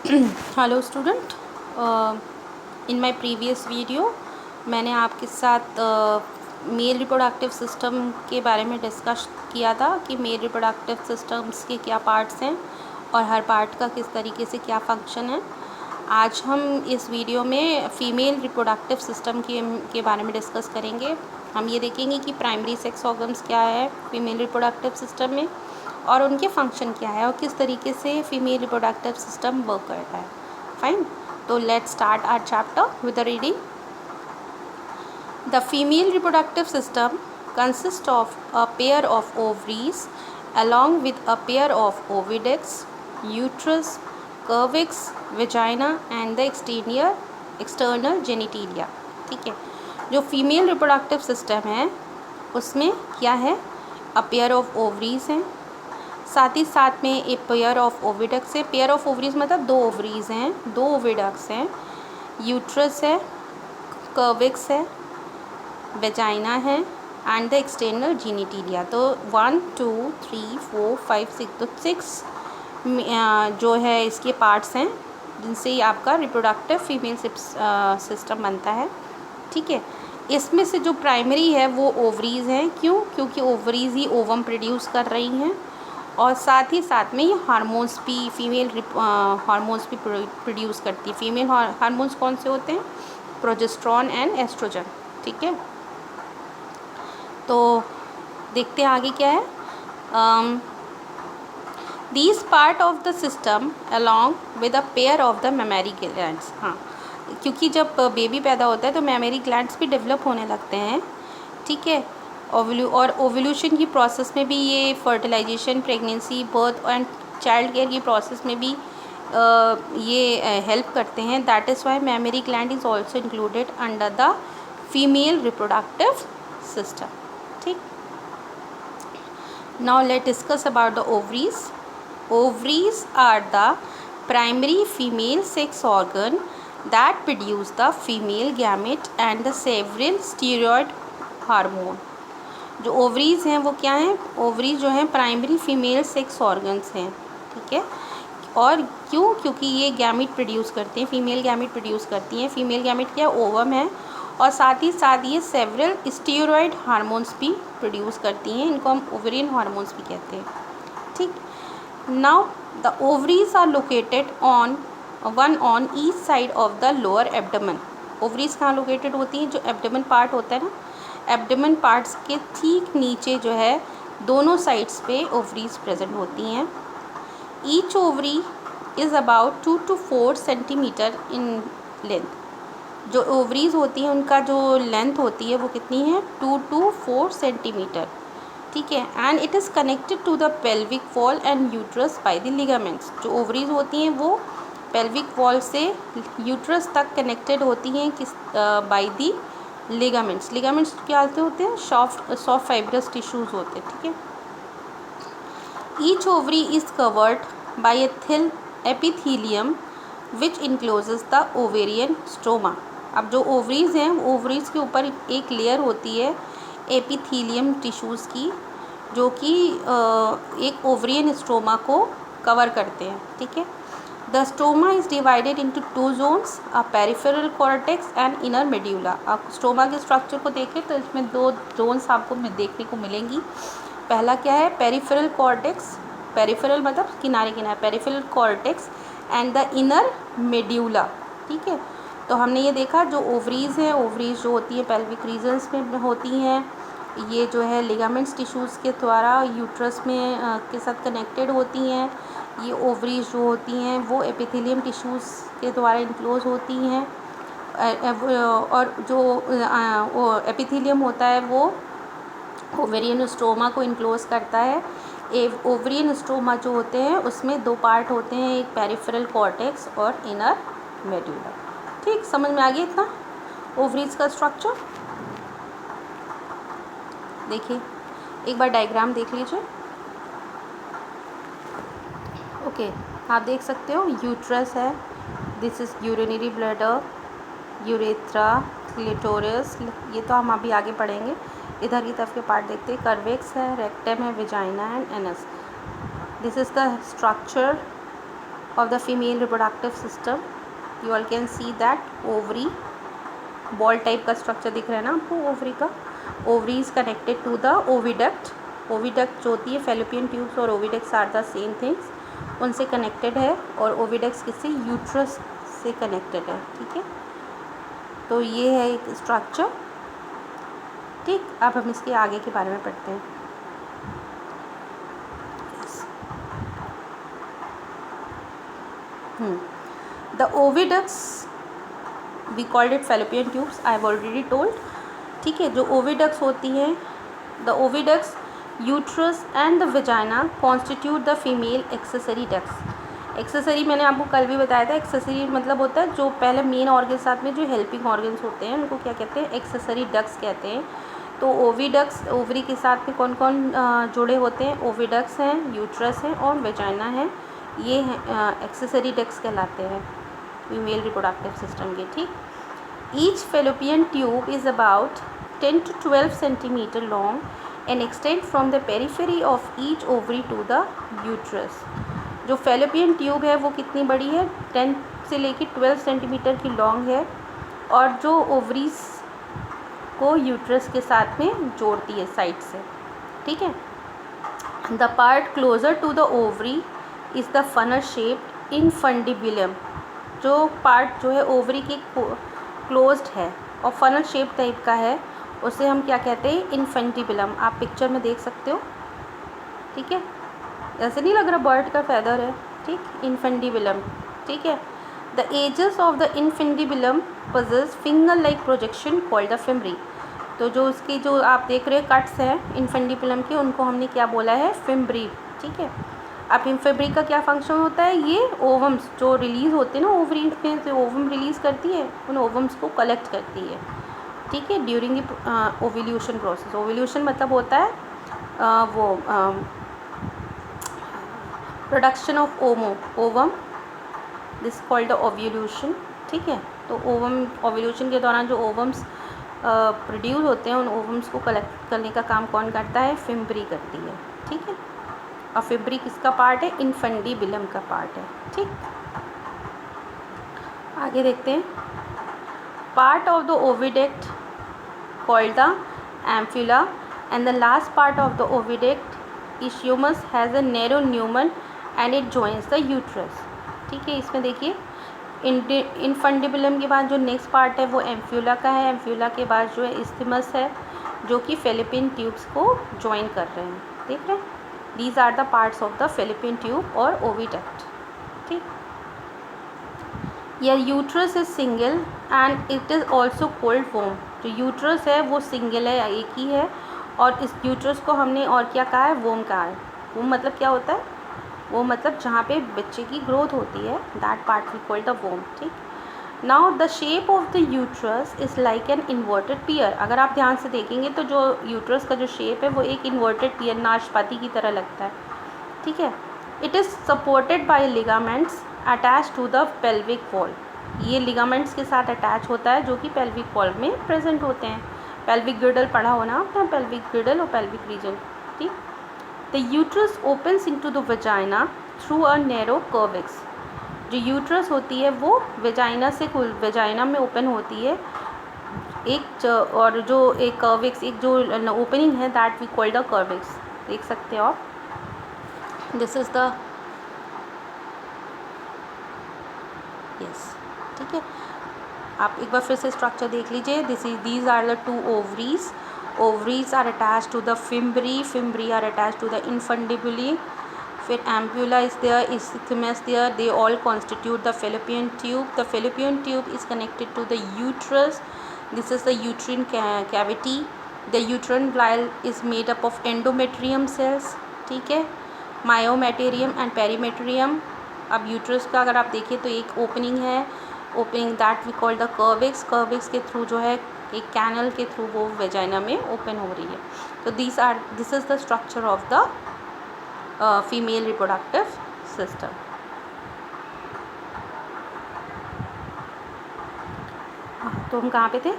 Hello student, in my previous video मैंने आपके साथ मेल रिप्रोडक्टिव सिस्टम के बारे में डिस्कस किया था कि मेल रिप्रोडक्टिव सिस्टम्स के क्या पार्ट्स हैं और हर पार्ट का किस तरीके से क्या फंक्शन है। आज हम इस वीडियो में फ़ीमेल रिप्रोडक्टिव सिस्टम के बारे में डिस्कस करेंगे। हम ये देखेंगे कि प्राइमरी सेक्स ऑर्गन्स क्या है फीमेल रिप्रोडक्टिव सिस्टम में और उनके फंक्शन क्या है और किस तरीके से फीमेल रिप्रोडक्टिव सिस्टम वर्क करता है। फाइन, तो let's start our chapter with the reading. The female reproductive system consists of a pair of ovaries along with a pair of oviducts, uterus, cervix, vagina and the external genitalia। ठीक है, जो female reproductive system है उसमें क्या है, अ pair of ovaries हैं, साथ ही साथ में एक पेयर ऑफ ओविडक्स है। पेयर ऑफ ओवरीज मतलब दो ओवरीज हैं, दो ओविडक्स हैं, यूट्रस है, कर्विक्स है, वेजाइना है एंड द एक्सटर्नल जीनिटिलिया। तो 1 2 3 4 5 6 तो 6 जो है इसके पार्ट्स हैं जिनसे ये आपका रिप्रोडक्टिव फीमेल सिस्टम बनता है। ठीक है, इसमें से जो प्राइमरी है वो ओवरीज हैं। क्यों? क्योंकि ओवरीज ही ओवम प्रोड्यूस कर रही हैं और साथ ही साथ में ये हार्मोन्स भी फीमेल हार्मोन्स भी प्रोड्यूस करती है। फीमेल हार्मोन्स कौन से होते हैं? Progesterone and oestrogen. ठीक है, तो देखते हैं आगे क्या है। These part of the system along with a pair of the mammary glands. हाँ, क्योंकि जब बेबी पैदा होता है तो मेमरी ग्लैंड्स भी डेवलप होने लगते हैं। ठीक है, और ओवल्यूशन की प्रोसेस में भी ये fertilization, pregnancy, birth and child care की प्रोसेस में भी ये हेल्प करते हैं। That is why mammary gland is also included under the female reproductive system. ठीक, now let discuss about the ovaries. Ovaries are the primary female sex organ that produce the female gamete and the several steroid hormone. जो ovaries हैं वो क्या हैं? Ovaries जो हैं primary female sex organs हैं। ठीक है, और क्यों? क्योंकि ये गैमेट प्रोड्यूस करते हैं, फीमेल गैमेट प्रोड्यूस करती हैं। फीमेल गैमेट क्या? ओवम है, और साथ ही साथ ये सेवरल स्टीरॉयड हार्मोन्स भी प्रोड्यूस करती हैं। इनको हम ओवेरियन हार्मोन्स भी कहते हैं। ठीक, now the ovaries are located one on each side of the lower abdomen. Ovaries कहाँ लोकेटेड होती हैं? जो एब्डोमेन पार्ट होता है ना, एब्डोमेन पार्ट्स के ठीक नीचे जो है दोनों साइड्स पे ओवरीज प्रेजेंट होती हैं। Each ovary is about 2 to 4 centimetre in length. जो ओवरीज होती हैं उनका जो लेंथ होती है वो कितनी है? 2 to 4 सेंटीमीटर। ठीक है, and it is connected to the pelvic wall and uterus by the ligaments. जो ओवरीज होती हैं वो पेल्विक वॉल से यूट्रस तक कनेक्टेड होती हैं किस बाय दी लिगामेंट्स। लिगामेंट्स क्या होते हैं? सॉफ्ट फाइब्रस टिश्यूज़ होते हैं। ठीक है, each ovary is covered by a thin epithelium which encloses the ovarian stroma. अब जो ओवरीज हैं, ओवरीज के ऊपर एक लेयर होती है एपिथीलियम टिश्यूज़ की, जो कि एक ओवरियन स्ट्रोमा को कवर करते हैं। ठीक है, the stroma is divided into 2 zones, a peripheral cortex and inner medulla. आप स्टोमा के स्ट्रक्चर को देखें तो इसमें 2 जोन्स आपको देखने को मिलेंगी। पहला क्या है? Peripheral cortex. पेरिफेरल मतलब किनारे किनारे, peripheral cortex and the inner medulla. ठीक है, तो हमने ये देखा जो ओवरीज हैं, ओवरीज जो होती हैं पेल्विक रीजन्स में होती हैं, ये जो है लिगामेंट्स टिश्यूज़ के द्वारा यूट्रस में के साथ कनेक्टेड होती हैं। ये ओवरीज जो होती हैं वो एपिथेलियम टिश्यूज़ के द्वारा इनक्लोज होती हैं, और जो एपिथेलियम होता है वो ओवेरियन स्ट्रोमा को इनक्लोज करता है। ओवेरियन स्ट्रोमा जो होते हैं उसमें 2 पार्ट होते हैं, एक पेरिफेरल कॉर्टेक्स और इनर मेड्यूला। ठीक, समझ में आ गया इतना ओवरीज का स्ट्रक्चर? देखिए, एक बार डायग्राम देख लीजिए। ओके, आप देख सकते हो यूट्रस है, this is urinary bladder, urethra, clitoris, ये तो हम अभी आगे पढ़ेंगे। इधर की तरफ के पार्ट देखते हैं, कर्वेक्स है, रेक्टम है, vagina and anus. This is the structure of the female reproductive system. You all can see that ovary, ball type का स्ट्रक्चर दिख रहा है ना आपको ओवरी का. Ovary is connected to the oviduct. Oviduct जो होती है फेलोपियन ट्यूब्स और oviducts are the same things, उनसे कनेक्टेड है. और ओविडक्ट्स किससे, यूट्रस से कनेक्टेड है. ठीक है, तो ये है एक स्ट्रक्चर. ठीक, अब हम इसके आगे के बारे में पढ़ते हैं. The oviducts we called it fallopian tubes, I have already told. ठीक है, जो ओविडक्ट्स होती हैं, the oviducts, uterus and the vagina constitute the female accessory ducts. Accessory मैंने आपको कल भी बताया था. एक्सेसरी मतलब होता है जो पहले मेन ऑर्गन साथ में जो हेल्पिंग ऑर्गन्स होते हैं उनको क्या कहते हैं, एक्सेसरी डक्ट्स कहते हैं. तो ओविडक्ट्स, ओवरी के साथ में कौन कौन जुड़े होते हैं, ओविडक्ट्स हैं, यूट्रस हैं और वेजाइना है. ये एक्सेसरी डक्ट्स कहलाते हैं फीमेल रिप्रोडक्टिव सिस्टम के. ठीक, each fallopian tube is about 10 to 12 centimetre long and extend from the periphery of each ovary to the uterus. जो फेलोपियन ट्यूब है वो कितनी बड़ी है, 10 से लेकर 12 सेंटीमीटर की लॉन्ग है और जो ओवरीज को यूट्रस के साथ में जोड़ती है साइड से. ठीक है, the part closer to the ovary is the funnel shaped infundibulum. जो पार्ट जो है ओवरी के क्लोज्ड है और फनल शेप टाइप का है, उसे हम क्या कहते हैं, इनफंडिबुलम. आप पिक्चर में देख सकते हो. ठीक है, ऐसे नहीं लग रहा बर्ड का फैदर है. ठीक, इनफंडिबुलम. ठीक है, the edges of the infundibulum possess finger like projection called the fimbriae. तो जो उसकी जो आप देख रहे हो कट्स हैं इनफंडिबुलम के, उनको हमने क्या बोला है, फिमरी. ठीक है, अब फिमरी का क्या फंक्शन होता है, ये ओवम्स जो रिलीज़ होते हैं ना ओवरी में, जो ओवम रिलीज़ करती है उन ओवम्स को कलेक्ट करती है. ठीक है, during the ovulation process. Ovulation मतलब होता है वो production of ovum, this called the ovulation. ठीक है, तो ओवम ओव्यूलेशन के दौरान जो ओवम्स प्रोड्यूस होते हैं उन ओवम्स को कलेक्ट करने का काम कौन करता है, फिमरी करती है. ठीक है, और फिमरी किसका पार्ट है, इनफंडिबुलम का पार्ट है. ठीक, आगे देखते हैं. Part of the oviduct called the ampulla and the last part of the oviduct isthmus has a narrow lumen and it joins the uterus. ठीक है, इसमें देखिए इनफंडिबुलम के बाद जो नेक्स्ट पार्ट है वो एम्फ्यूला का है. एम्फ्यूला के बाद जो है इस्थमस है जो कि फेलोपियन ट्यूब्स को ज्वाइन कर रहे हैं. देख रहे हैं, these are the parts of the fallopian tube और ओविडक्ट. ठीक, या uterus is single and it is also called womb. जो यूट्रस है वो सिंगल है, एक ही है, और इस यूट्रस को हमने और क्या कहा है, वोम कहा है. वोम मतलब क्या होता है, वो मतलब जहाँ पे बच्चे की ग्रोथ होती है, that part we call the womb. ठीक, now the shape of the uterus is like an inverted pear. अगर आप ध्यान से देखेंगे तो जो यूट्रस का जो शेप है वो एक इन्वर्टेड पियर, नाशपाती की तरह लगता है. ठीक है, it is supported by ligaments attach to the pelvic wall. ये लिगामेंट्स के साथ अटैच होता है जो कि पेल्विक वॉल में प्रेजेंट होते हैं. पेल्विक गिर्डल पढ़ा होना आपने, पेल्विक गिर्डल और पेल्विक रीजन. ठीक, the uterus opens into the vagina through a narrow cervix. जो यूट्रस होती है वो वेजाइना से वेजाइना में ओपन होती है एक और जो एक कर्विक्स, एक जो ओपनिंग है दैट वी कॉल द कर्विक्स. देख सकते हो आप, दिस इज़ द यस. ठीक है, आप एक बार फिर से स्ट्रक्चर देख लीजिए. These are the two ovaries. Ovaries are attach to the fimbriae. Fimbriae are attach to the infundibula. फिर ampulla is there, isthmus there. They all constitute the fallopian tube. The fallopian tube is connected to the uterus. This is the uterine cavity. The uterine wall is made up of endometrium cells. ठीक है, मायोमेटेरियम and पेरीमेटेरियम. अब uterus का अगर आप देखिए तो एक opening है, opening that we call the cervix. Cervix के थ्रू जो है एक कैनल के थ्रू वो वेजाइना में ओपन हो रही है. तो this is the structure of the female reproductive system. तो हम कहाँ पे थे,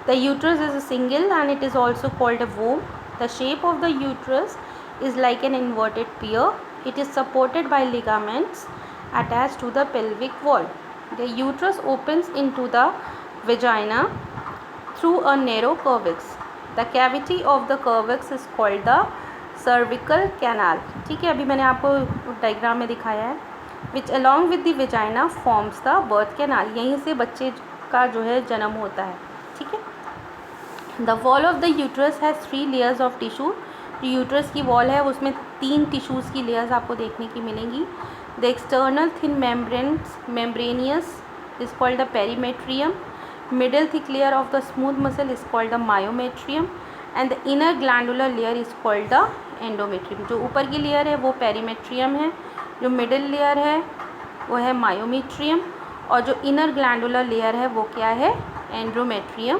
the uterus is a single and it is also called a womb. The shape of the uterus is like an inverted pear. It is supported by ligaments attached to the pelvic wall. The uterus opens into the vagina through a narrow cervix. The cavity of the cervix is called the cervical canal. ठीक है, अभी मैंने आपको diagram में दिखाया है. Which along with the vagina forms the birth canal. यहीं से बच्चे का जो है जन्म होता है. ठीक है. The wall of the uterus has 3 layers of tissue. जो यूट्रस की वॉल है उसमें 3 टिश्यूज़ की लेयर्स आपको देखने की मिलेंगी. The external thin membraneous is called the perimetrium. Middle thick layer of the smooth muscle is called the myometrium and the inner glandular layer is called the endometrium. जो ऊपर की लेयर है वो पेरीमेट्रियम है, जो मिडिल लेयर है वो है मायोमेट्रियम और जो इनर ग्लैंडुलर लेयर है वो क्या है, endometrium.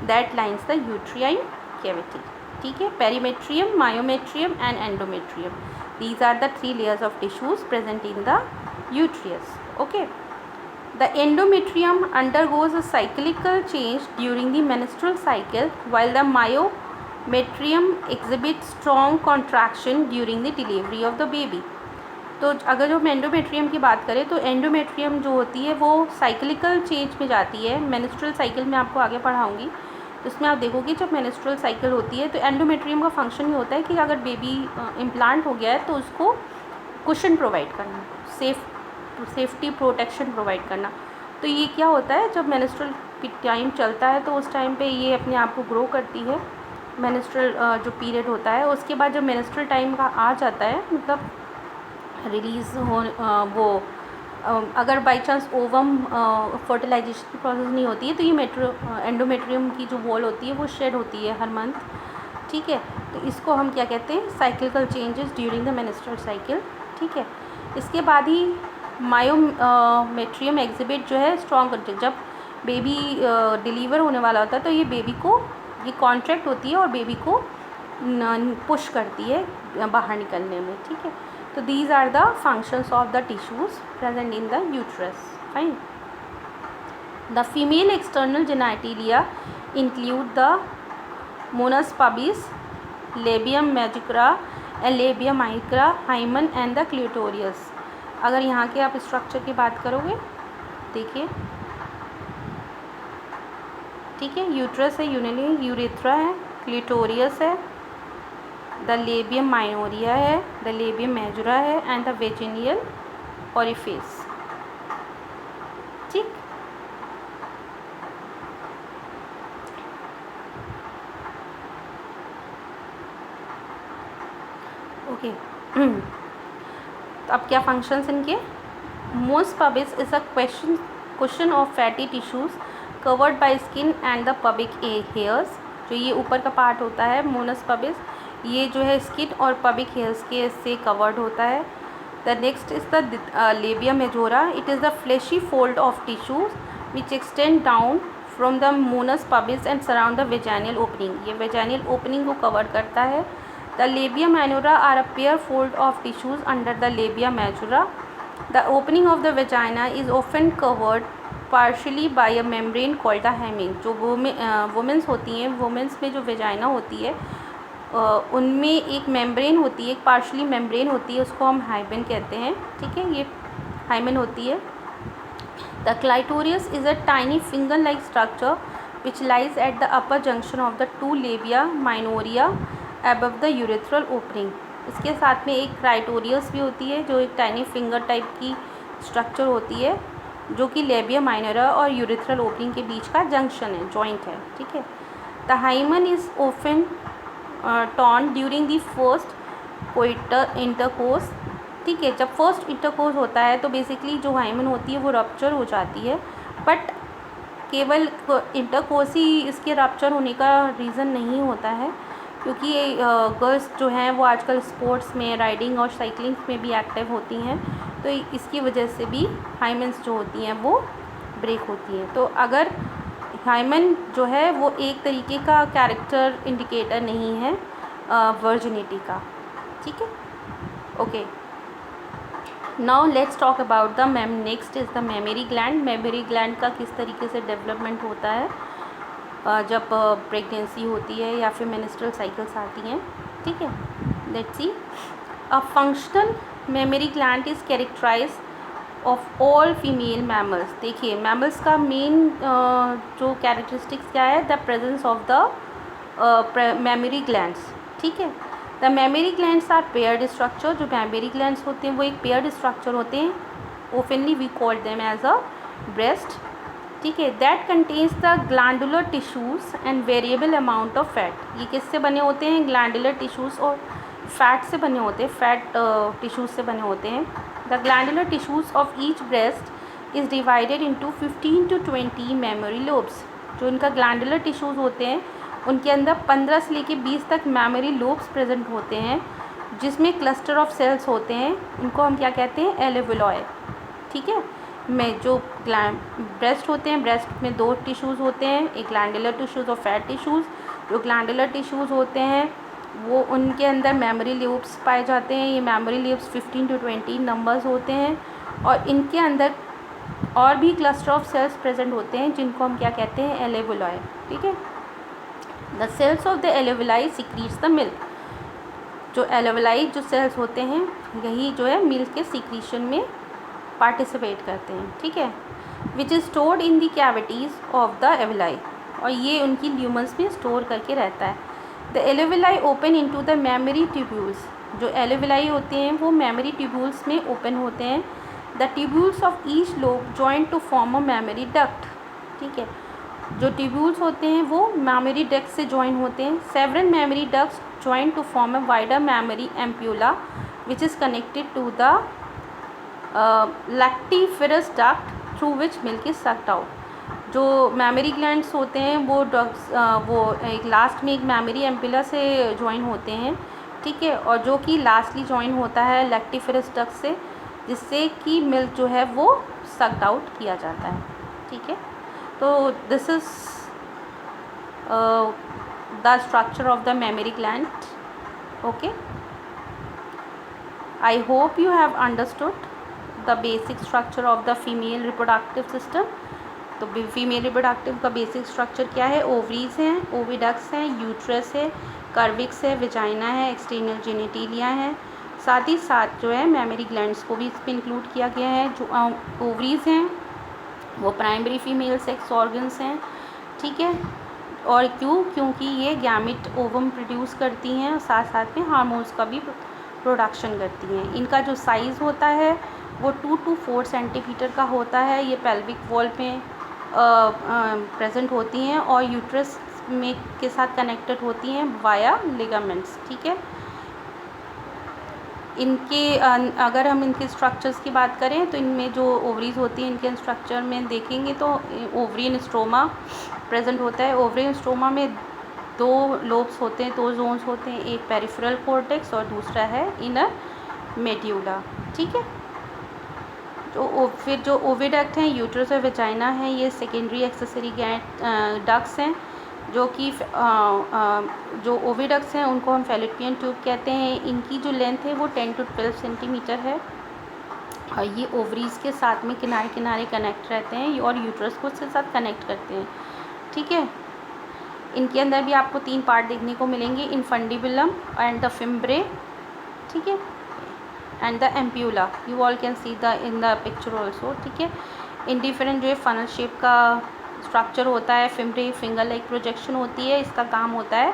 That lines the uterine cavity. ठीक है, perimetrium, myometrium and endometrium. These are the 3 layers of tissues present in the uterus. Okay. The endometrium undergoes a cyclical change during the menstrual cycle while the myometrium exhibits strong contraction during the delivery of the baby. तो अगर जो हम endometrium की बात करें तो endometrium जो होती है वो साइक्लिकल चेंज में जाती है. मेंस्ट्रुअल साइकिल में आपको आगे पढ़ाऊँगी. उसमें आप देखोगे जब मेंस्ट्रुअल साइकिल होती है तो एंडोमेट्रियम का फंक्शन ये होता है कि अगर बेबी इम्प्लांट हो गया है तो उसको कुशन प्रोवाइड करना, सेफ्टी प्रोटेक्शन प्रोवाइड करना. तो ये क्या होता है, जब मेंस्ट्रुअल टाइम चलता है तो उस टाइम पे ये अपने आप को ग्रो करती है. मेंस्ट्रुअल जो पीरियड होता है उसके बाद जब मेंस्ट्रुअल टाइम का आ जाता है, मतलब रिलीज़ हो वो अगर बाई चांस ओवम फर्टिलाइजेशन की प्रोसेस नहीं होती है तो ये एंडोमेट्रियम की जो वॉल होती है वो शेड होती है हर मंथ. ठीक है, तो इसको हम क्या कहते हैं, cyclical changes during the menstrual cycle. ठीक है, इसके बाद ही मायोमेट्रियम एग्जिबिट जो है स्ट्रॉन्ग कंट्रैक्ट. जब बेबी डिलीवर होने वाला होता है तो ये बेबी को ये कॉन्ट्रैक्ट होती है और बेबी को पुश करती है बाहर निकलने में. ठीक है, तो these are the functions of the tissues present in the uterus. Fine. The female external genitalia include the Mons pubis, labium majora and labia minora, hymen and the clitorius. अगर यहाँ के आप स्ट्रक्चर की बात करोगे, देखिए. ठीक है, यूट्रस है, यूरेथ्रा है, क्लिटोरियस है, द लेबियम माइनोरिया है, द लेबियम मेजोरा है एंड द वेजिनियल ओरिफिस. ठीक. ओके. तो अब क्या फंक्शंस इनके. Mons pubis is a cushion of fatty tissues covered by skin and the pubic hairs. जो ये ऊपर का पार्ट होता है मोनस पबिस, ये जो है स्किन और पबिक हेयर्स के से कवर्ड होता है. The next is the labia majora. It is the fleshy fold of tissues which extend down from the mons pubis and surround the vaginal opening. ये वेजाइनल ओपनिंग को कवर करता है. The labia minora are a pair fold of tissues under the labia majora. The opening of the vagina is often covered partially by a membrane called the hymen. जो women's होती हैं, women's में जो vagina होती है उनमें एक membrane होती है, एक पार्शली मेम्ब्रेन होती है, उसको हम हाइमेन कहते हैं. ठीक है, ये हाइमेन होती है. The clitoris is a tiny finger like structure which lies at the upper junction of the 2 labia minora above the urethral opening. इसके साथ में एक क्राइटोरियस भी होती है जो एक टाइनी फिंगर टाइप की स्ट्रक्चर होती है जो कि लेबिया माइनोरा और यूरेथ्रल ओपनिंग के बीच का जंक्शन है, जॉइंट है. ठीक है. The hymen is often torn during the first coitus intercourse. ठीक है, जब फर्स्ट इंटरकोर्स होता है तो बेसिकली जो हाइमन होती है वो रप्चर हो जाती है. बट केवल इंटरकोर्स ही इसके रप्चर होने का रीज़न नहीं होता है, क्योंकि गर्ल्स जो हैं वो आजकल स्पोर्ट्स में, राइडिंग और साइकिलिंग में भी एक्टिव होती हैं, तो इसकी वजह से भी हाइमन्स जो होती हैं वो ब्रेक होती हैं. तो अगर हाइमन जो है वो एक तरीके का कैरेक्टर इंडिकेटर नहीं है वर्जिनिटी का. ठीक है. Okay, now let's talk about the next is the mammary gland. Mammary gland का किस तरीके से डेवलपमेंट होता है जब प्रेगनेंसी होती है या फिर मेंस्ट्रुअल साइकिल्स आती हैं. ठीक है, let's see. A functional mammary gland is characterise of all female mammals. देखिए मैमल्स का मेन जो कैरेक्टरिस्टिक्स क्या है, the presence of the mammary glands. ठीक है, the mammary glands are paired structure. जो मेमोरी ग्लैंड्स होते हैं वो एक पेयर्ड स्ट्रक्चर होते हैं, openly we call them as a breast. ठीक है, that contains the glandular tissues and variable amount of fat. ये किससे बने होते हैं, ग्लैंडुलर टिश्यूज़ और फैट से बने होते हैं, फैट टिश्यूज़ से बने होते हैं। The glandular tissues of each breast is divided into 15 to 20 memory lobes. जो इनका ग्लैंडुलर टिश्यूज़ होते हैं उनके अंदर 15 से लेके 20 तक मेमोरी लोब्स प्रेजेंट होते हैं, जिसमें क्लस्टर ऑफ सेल्स होते हैं। उनको हम क्या कहते हैं, एलेवुलॉय। ठीक है, में जो ब्रेस्ट होते हैं, ब्रेस्ट में दो टिश्यूज़ होते हैं, एक ग्लैंडुलर टिश्यूज़ और फैट टिश्यूज़। जो ग्लैंडुलर टिश्यूज़ होते हैं वो उनके अंदर मेमोरी लोब्स पाए जाते हैं। ये मेमोरी लोब्स 15 to 20 नंबर्स होते हैं, और इनके अंदर और भी क्लस्टर ऑफ सेल्स प्रेजेंट होते हैं जिनको हम क्या कहते हैं, एलेवुलॉय। ठीक है, the cells of the alveoli secretes the milk. जो एलेवुलाई जो सेल्स होते हैं यही जो है मिल्क के सिक्रीशन में पार्टिसिपेट करते हैं। ठीक है, which is stored in the cavities of the alveoli, और ये उनकी ल्यूमन्स में स्टोर करके रहता है। The alveoli open into the mammary tubules. जो एलेवुलाई होते हैं वो मेमोरी ट्यूब्यूल्स में ओपन होते हैं। The tubules of each lobe joint to form a mammary duct. ठीक है, जो ट्यूब्यूल्स होते हैं वो मेमोरी डक्ट से ज्वाइन होते हैं। Several mammary ducts join to form a wider mammary ampulla which is connected to the lactiferous duct through which milk is sucked out. जो मेमोरी ग्लैंड्स होते हैं वो वो एक लास्ट में एक मेमोरी एम्प्यूला से ज्वाइन होते हैं। ठीक है, और जो कि लास्टली ज्वाइन होता है लैक्टिफेरस डक्ट से, जिससे कि मिल्क जो है वो सक्ड आउट किया जाता है। ठीक है, तो this is the structure of the memory gland. Okay, I hope you have understood the basic structure of the female reproductive system। तो फीमेल रिप्रोडक्टिव का बेसिक स्ट्रक्चर क्या है, ओवरीज हैं, ओविडक्स हैं, यूट्रस है, कर्विक्स है, विजाइना है, एक्सटर्नल जेनिटेलिया है। साथ ही साथ जो है मेमोरी ग्लैंड्स को भी इसमें इंक्लूड किया गया है। जो ओवरीज हैं वो प्राइमरी फीमेल सेक्स ऑर्गन्स हैं। ठीक है, और क्योंकि ये गैमेट ओवम प्रोड्यूस करती हैं और साथ साथ में हार्मोन्स का भी प्रोडक्शन करती हैं। इनका जो साइज़ होता है वो 2 to 4 सेंटीमीटर का होता है। ये पेल्विक वॉल में प्रेजेंट होती हैं और यूट्रस में के साथ कनेक्टेड होती हैं वाया लिगामेंट्स। ठीक है, इनके अगर हम इनके स्ट्रक्चर्स की बात करें तो इनमें जो ओवरीज होती हैं इनके स्ट्रक्चर में देखेंगे तो ओवरियन स्ट्रोमा प्रेजेंट होता है। ओवरियन स्ट्रोमा में दो लोब्स होते हैं, दो जोन्स होते हैं, एक पेरिफेरल कॉर्टेक्स और दूसरा है इनर मेड्यूला। ठीक है, फिर जो ओविडक्ट हैं, यूट्रस और वेजाइना हैं, ये सेकेंडरी एक्सेसरी डक्ट्स हैं। जो कि जो ओविडक्ट्स हैं उनको हम फैलोपियन ट्यूब कहते हैं। इनकी जो लेंथ है वो 10 to 12 सेंटीमीटर है, और ये ओवरीज के साथ में किनारे किनारे कनेक्ट रहते हैं और यूट्रस को उसके साथ कनेक्ट करते हैं। ठीक है, इनके अंदर भी आपको 3 पार्ट देखने को मिलेंगे, इनफंडिबुलम एंड द फिम्ब्रे। ठीक है, and the ampulla, you all can see the in the picture also. ठीक है, इंडिफरेंट जो है फनल शेप का स्ट्रक्चर होता है। फिम्ब्रे फिंगर लाइक प्रोजेक्शन होती है। इसका काम होता है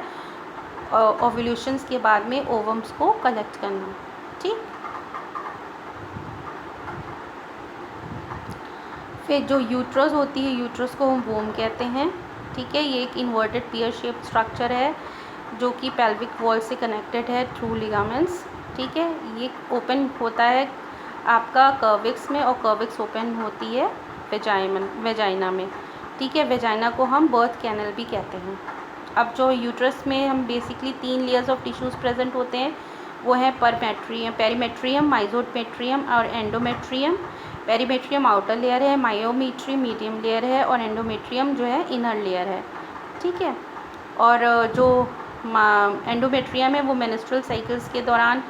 ओव्यूलेशंस के बाद में ओवम्स को कलेक्ट करना। ठीक, फिर जो यूट्रस होती है, यूट्रस को हम वोम कहते हैं। ठीक है, ये एक इन्वर्टेड पियर शेप स्ट्रक्चर है जो कि पेल्विक वॉल से कनेक्टेड है थ्रू लिगामेंट्स। ठीक है, ये ओपन होता है आपका कर्विक्स में और कर्विक्स ओपन होती है वेजाइना में। ठीक है, वेजाइना को हम बर्थ कैनल भी कहते हैं। अब जो यूट्रस में हम basically 3 layers of tissues present होते हैं वो है पेरीमेट्रियम, माइजोमेट्रियम और एंडोमेट्रियम। पेरीमेट्रियम आउटर लेयर है, मायोमेट्रियम मीडियम लेयर है और एंडोमेट्रियम जो है इनर लेयर है। ठीक है, और जो एंडोमेट्रियम है वो मेंस्ट्रुअल साइकिल्स के दौरान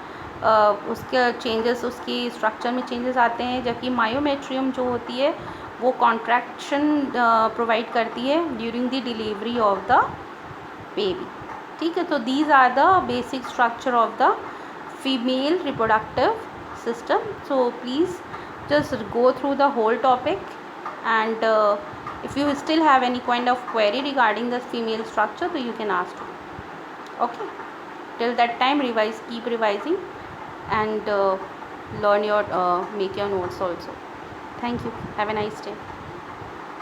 उसके चेंजेस, उसकी स्ट्रक्चर में चेंजेस आते हैं, जबकि मायोमेट्रियम जो होती है वो कॉन्ट्रैक्शन प्रोवाइड करती है during the delivery of the baby. ठीक है, तो these are the basic structure of the female reproductive system. So please just go through the whole topic, and if you still have any kind of query regarding the female structure, so you can ask me. Okay, till that time revise, keep revising, and learn your make your notes also. Thank you. Have a nice day.